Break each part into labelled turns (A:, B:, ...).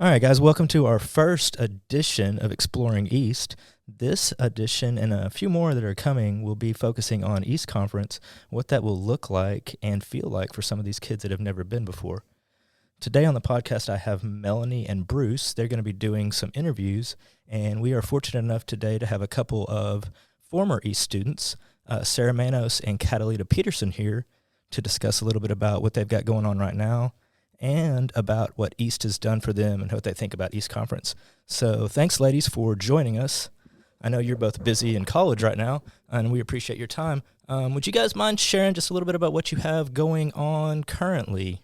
A: All right, guys, welcome to our first edition of Exploring East. This edition and a few more that are coming will be focusing on East Conference, what that will look like and feel like for some of these kids that have never been before. Today on the podcast, I have Melanie and Bruce. They're going to be doing some interviews, and we are fortunate enough today to have a couple of former East students, Sarah Manos and Catalina Peterson, here to discuss a little bit about what they've got going on right now and about what East has done for them and what they think about East Conference. So thanks, ladies, for joining us. I know you're both busy in college right now, and we appreciate your time. Would you guys mind sharing just a little bit about what you have going on currently?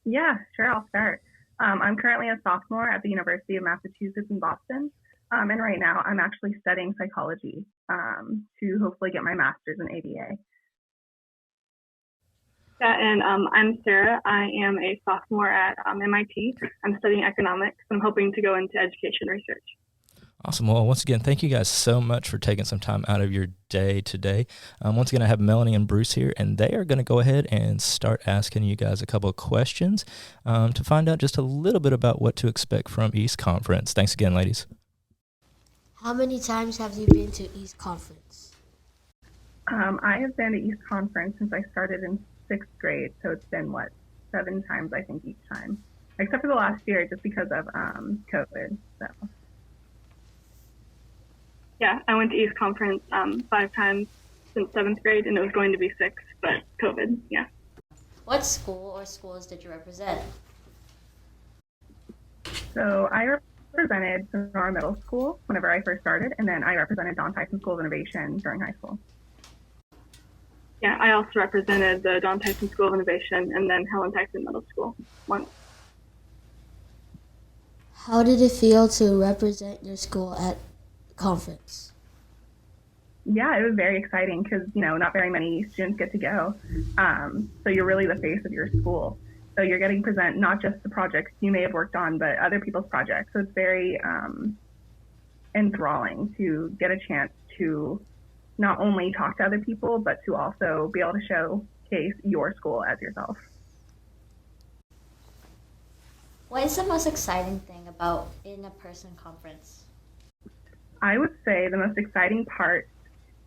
B: Yeah, sure, I'll start. I'm currently a sophomore at the University of Massachusetts in Boston, and right now I'm actually studying psychology to hopefully get my master's in ABA.
C: Yeah, and I'm Sarah. I am a sophomore at MIT. I'm studying economics. I'm hoping to go into education research.
A: Awesome. Well, once again, thank you guys so much for taking some time out of your day today. Once again, I have Melanie and Bruce here, and they are going to go ahead and start asking you guys a couple of questions to find out just a little bit about what to expect from East Conference. Thanks again, ladies.
D: How many times have you been to East Conference?
B: I have been to East Conference since I started in 6th grade, so it's been, 7 times, I think, each time, except for the last year, just because of COVID, so.
C: Yeah, I went to East Conference 5 times since 7th grade, and it was going to be 6, but COVID, yeah.
D: What school or schools did you represent?
B: So I represented Sonora Middle School whenever I first started, and then I represented Don Tyson School of Innovation during high school.
C: Yeah, I also represented the Don Tyson School of Innovation and then Helen Tyson Middle School once.
D: How did it feel to represent your school at conference?
B: Yeah, it was very exciting because, not very many students get to go. So you're really the face of your school. So you're getting to present not just the projects you may have worked on, but other people's projects. So it's very enthralling to get a chance to not only talk to other people, but to also be able to showcase your school as yourself.
D: What is the most exciting thing about in-person conference?
B: I would say the most exciting part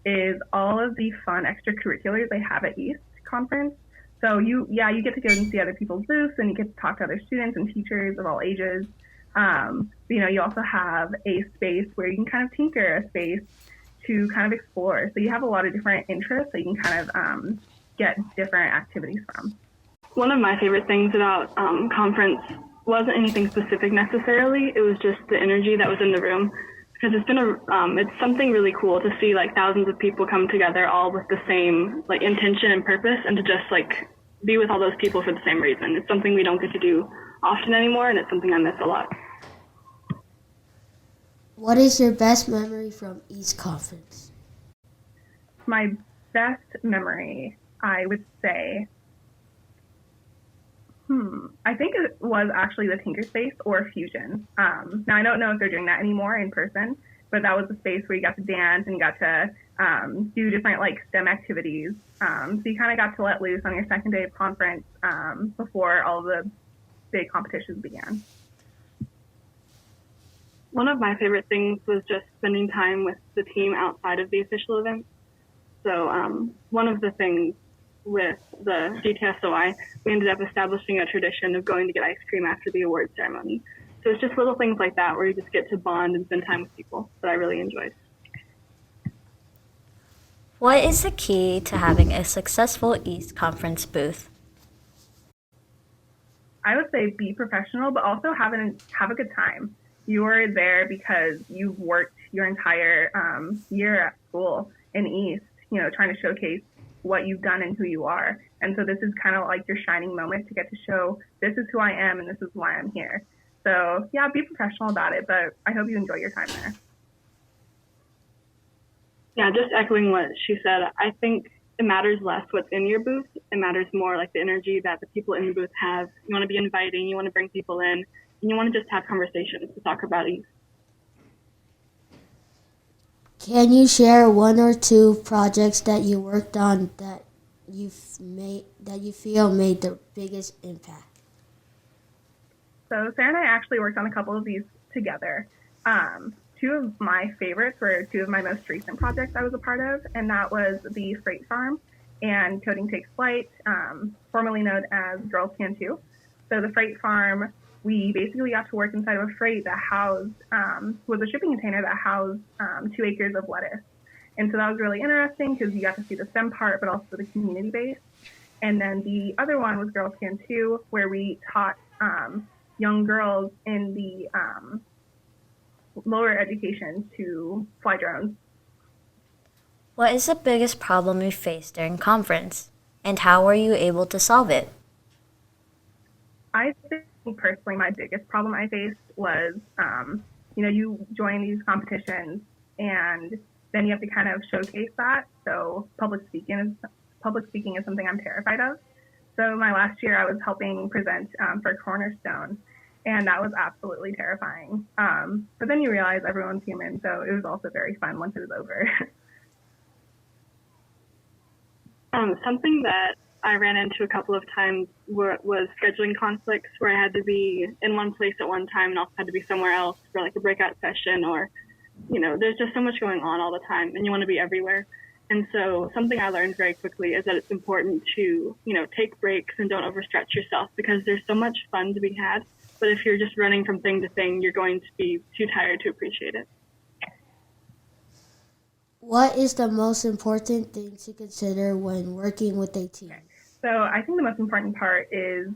B: is all of the fun extracurriculars they have at East Conference. So you get to go and see other people's booths, and you get to talk to other students and teachers of all ages. You also have a space where you can kind of tinker, a space to kind of explore. So you have a lot of different interests that you can kind of get different activities from.
C: One of my favorite things about conference wasn't anything specific necessarily. It was just the energy that was in the room. Because it's something really cool to see thousands of people come together all with the same intention and purpose, and to just be with all those people for the same reason. It's something we don't get to do often anymore, and it's something I miss a lot.
D: What is your best memory from East Conference?
B: My best memory, I would say, I think it was actually the Tinker Space or Fusion. Now, I don't know if they're doing that anymore in person, but that was the space where you got to dance and you got to do different STEM activities. So you kind of got to let loose on your second day of conference before all the big competitions began.
C: One of my favorite things was just spending time with the team outside of the official events. So one of the things with the GTSOI, we ended up establishing a tradition of going to get ice cream after the award ceremony. So it's just little things like that where you just get to bond and spend time with people that I really enjoyed.
E: What is the key to having a successful East Conference booth?
B: I would say be professional, but also have a good time. You're there because you've worked your entire year at school in East, trying to showcase what you've done and who you are. And so this is kind of your shining moment to get to show this is who I am and this is why I'm here. So yeah, be professional about it, but I hope you enjoy your time there.
C: Yeah, just echoing what she said, I think it matters less what's in your booth. It matters more the energy that the people in the booth have. You want to be inviting, you want to bring people in, and you want to just have conversations to talk about East.
D: Can you share one or two projects that you worked on that you feel made the biggest impact?
B: So Sarah and I actually worked on a couple of these together. Two of my favorites were two of my most recent projects I was a part of, and that was the Freight Farm and Coding Takes Flight, formerly known as Girls Can Too. So the Freight Farm, we basically got to work inside of a freight that housed, was a shipping container that housed 2 acres of lettuce. And so that was really interesting because you got to see the STEM part, but also the community base. And then the other one was Girls Can Too, where we taught young girls in the lower education to fly drones.
E: What is the biggest problem you faced during conference, and how were you able to solve it?
B: I think personally my biggest problem I faced was, you join these competitions and then you have to kind of showcase that. So public speaking is something I'm terrified of. So my last year I was helping present for Cornerstone, and that was absolutely terrifying. But then you realize everyone's human, so it was also very fun once it was over.
C: Something that I ran into a couple of times was scheduling conflicts where I had to be in one place at one time and also had to be somewhere else for like a breakout session, or, there's just so much going on all the time and you want to be everywhere. And so something I learned very quickly is that it's important to, take breaks and don't overstretch yourself, because there's so much fun to be had. But if you're just running from thing to thing, you're going to be too tired to appreciate it.
D: What is the most important thing to consider when working with a team?
B: So I think the most important part is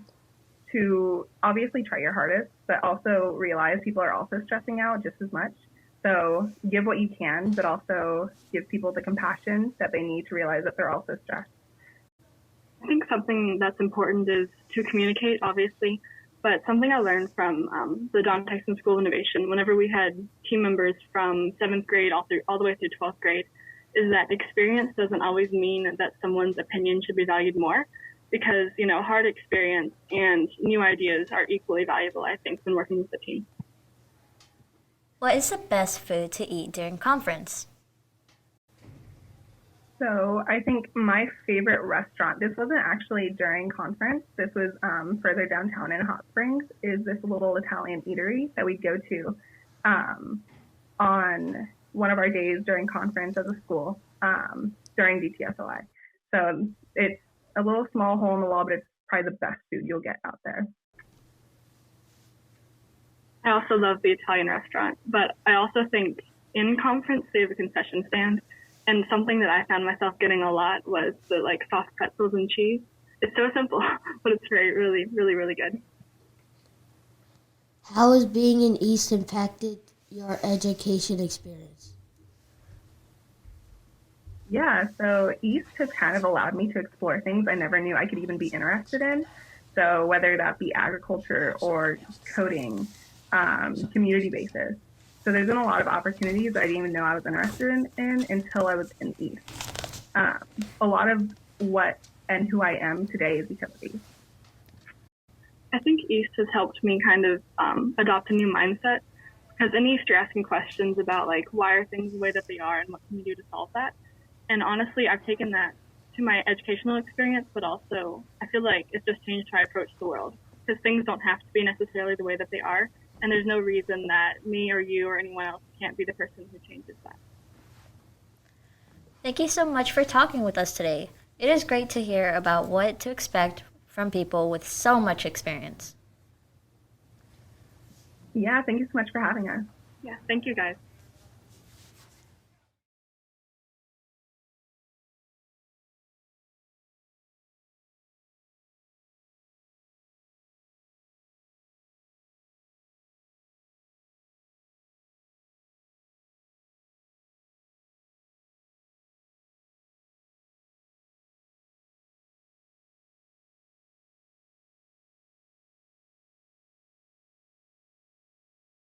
B: to obviously try your hardest, but also realize people are also stressing out just as much. So give what you can, but also give people the compassion that they need to realize that they're also stressed.
C: I think something that's important is to communicate, obviously, but something I learned from the Don Tyson School of Innovation, whenever we had team members from 7th grade all the way through 12th grade, is that experience doesn't always mean that someone's opinion should be valued more, because, hard experience and new ideas are equally valuable, I think, when working with a team.
E: What is the best food to eat during conference?
B: So I think my favorite restaurant, this wasn't actually during conference, this was further downtown in Hot Springs, is this little Italian eatery that we go to on one of our days during conference as a school during DTSOI. So it's a little small hole in the wall, but it's probably the best food you'll get out there.
C: I also love the Italian restaurant, but I also think in conference they have a concession stand. And something that I found myself getting a lot was the soft pretzels and cheese. It's so simple, but it's really, really good.
D: How has being in East impacted your education experience?
B: Yeah, so East has kind of allowed me to explore things I never knew I could even be interested in. So whether that be agriculture or coding, community basis. So there's been a lot of opportunities that I didn't even know I was interested in until I was in East. A lot of what and who I am today is because of East.
C: I think East has helped me kind of adopt a new mindset, because in East you're asking questions about why are things the way that they are and what can you do to solve that. And honestly, I've taken that to my educational experience, but also I feel like it's just changed how I approach the world, because things don't have to be necessarily the way that they are. And there's no reason that me or you or anyone else can't be the person who changes that.
E: Thank you so much for talking with us today. It is great to hear about what to expect from people with so much experience.
B: Yeah, thank you so much for having us.
C: Yeah, thank you guys.